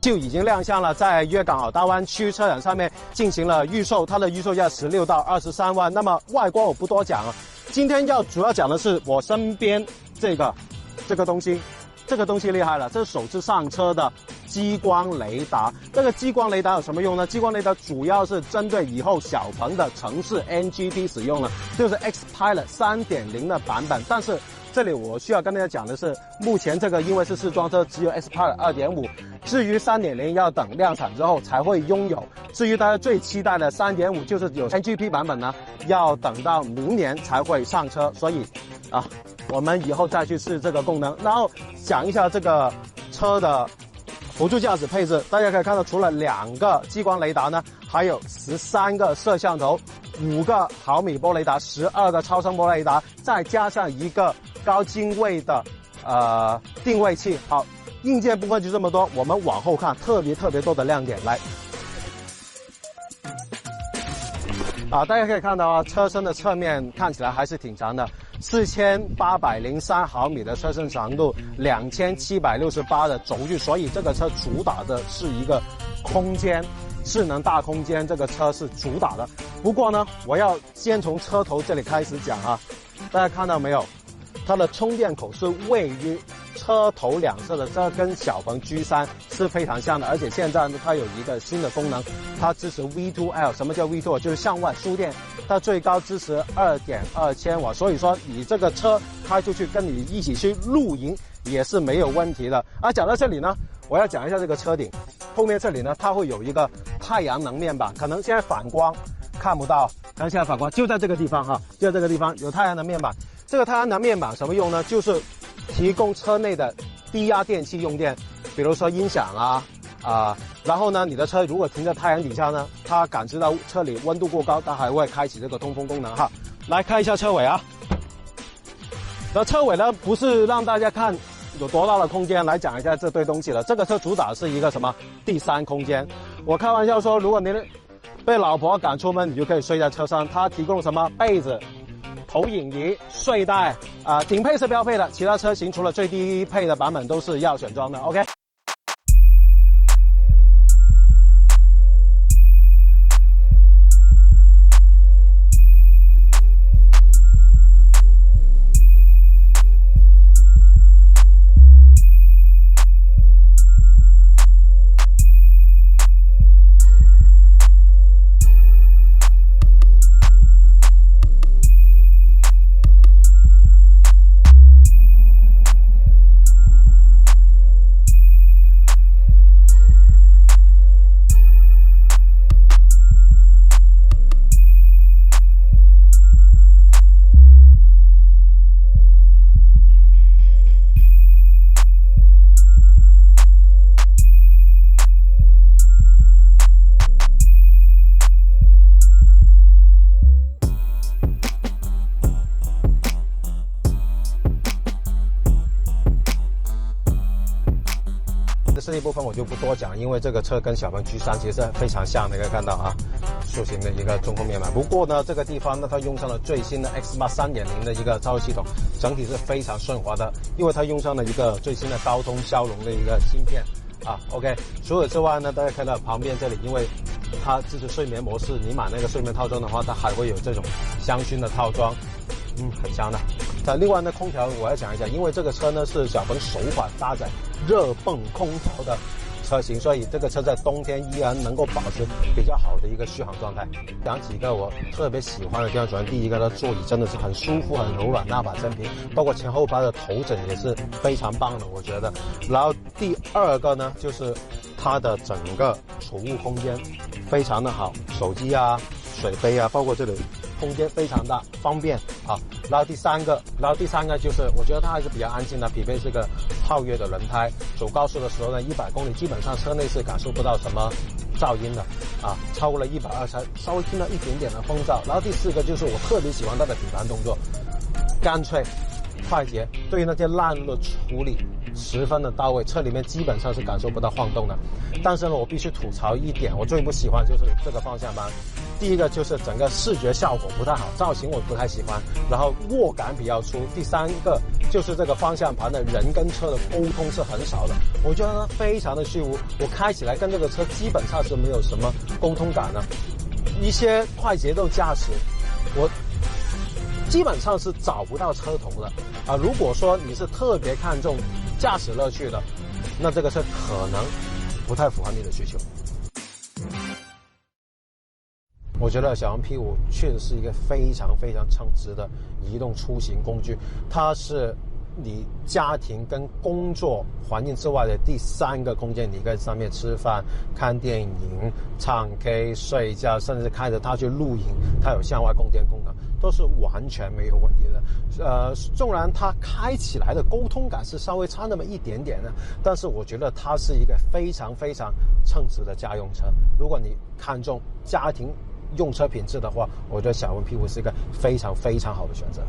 就已经亮相了，在粤港澳大湾区车展上面进行了预售，它的预售价16到23万。那么外观我不多讲了，今天主要讲的是我身边这个东西。这个东西厉害了，这是首次上车的激光雷达。这个激光雷达有什么用呢？激光雷达主要是针对以后小鹏的城市 NGP 使用了，就是 Xpilot 3.0 的版本。但是这里我需要跟大家讲的是，目前这个因为是试装车，只有 Xpilot 2.5， 至于 3.0 要等量产之后才会拥有。至于大家最期待的 3.5， 就是有 NGP 版本呢，要等到明年才会上车。所以我们以后再去试这个功能。然后讲一下这个车的辅助驾驶配置，大家可以看到，除了2个激光雷达呢，还有13个摄像头，5个毫米波雷达，12个超声波雷达，再加上一个高精位的定位器。好，硬件部分就这么多，我们往后看，特别多的亮点来。大家可以看到车身的侧面看起来还是挺长的，4803毫米的车身长度，2768的轴距，所以这个车主打的是一个空间，智能大空间，这个车是主打的。不过呢，我要先从车头这里开始讲大家看到没有？它的充电口是位于车头两侧的，这跟小鹏 G3 是非常像的。而且现在呢，它有一个新的功能，它支持 V2L。什么叫 V2L？ 就是向外输电，它最高支持2.2千瓦。所以说，你这个车开出去跟你一起去露营也是没有问题的。讲到这里呢，我要讲一下这个车顶，后面这里呢，它会有一个太阳能面板，可能现在反光看不到，看现在反光就在这个地方就在这个地方有太阳能面板。这个太阳能面板什么用呢？就是提供车内的低压电器用电，比如说音响然后呢，你的车如果停在太阳底下呢，它感知到车里温度过高，它还会开启这个通风功能来看一下车尾那车尾呢，不是让大家看有多大的空间，来讲一下这堆东西了。这个车主打是一个什么第三空间。我开玩笑说，如果你被老婆赶出门，你就可以睡在车上。它提供什么被子、投影仪、睡袋顶配是标配的，其他车型除了最低配的版本都是要选装的。 OK。这一部分我就不多讲，因为这个车跟小鹏 G3 其实非常像的，可以看到塑形的一个中控面板。不过呢，这个地方呢，它用上了最新的 Xmart 3.0 的一个操作系统，整体是非常顺滑的，因为它用上了一个最新的高通骁龙的一个芯片OK。除此之外呢，大家看到旁边这里，因为它支持睡眠模式，你买那个睡眠套装的话，它还会有这种香薰的套装，很香的。另外呢，空调我要讲一下，因为这个车呢是小鹏首款搭载热泵空调的车型，所以这个车在冬天依然能够保持比较好的一个续航状态。讲几个我特别喜欢的地方，首先第一个呢，座椅真的是很舒服、很柔软，纳把真皮，包括前后排的头枕也是非常棒的，我觉得。然后第二个呢，就是它的整个储物空间非常的好，手机水杯包括这里空间非常大，方便然后第三个就是我觉得它还是比较安静的，匹配这个皓月的轮胎，走高速的时候呢，100公里基本上车内是感受不到什么噪音的超过了120才稍微听到一点点的风噪。然后第四个就是我特别喜欢它的底盘动作，干脆快捷，对于那些烂路处理十分的到位，车里面基本上是感受不到晃动的。但是呢，我必须吐槽一点，我最不喜欢就是这个方向盘，第一个就是整个视觉效果不太好，造型我不太喜欢，然后握感比较粗。第三个就是这个方向盘的人跟车的沟通是很少的，我觉得它非常的虚无，我开起来跟这个车基本上是没有什么沟通感的。一些快节奏驾驶，我基本上是找不到车头的啊。如果说你是特别看重驾驶乐趣的，那这个车可能不太符合你的需求。我觉得小鹏 P5 确实是一个非常非常称职的移动出行工具，它是你家庭跟工作环境之外的第三个空间，你可以在上面吃饭、看电影、唱 K、睡觉，甚至开着它去露营，它有向外供电功能，都是完全没有问题的。纵然它开起来的沟通感是稍微差那么一点点的，但是我觉得它是一个非常非常称职的家用车。如果你看重家庭用车品质的话，我觉得小鹏 P5 是一个非常非常好的选择。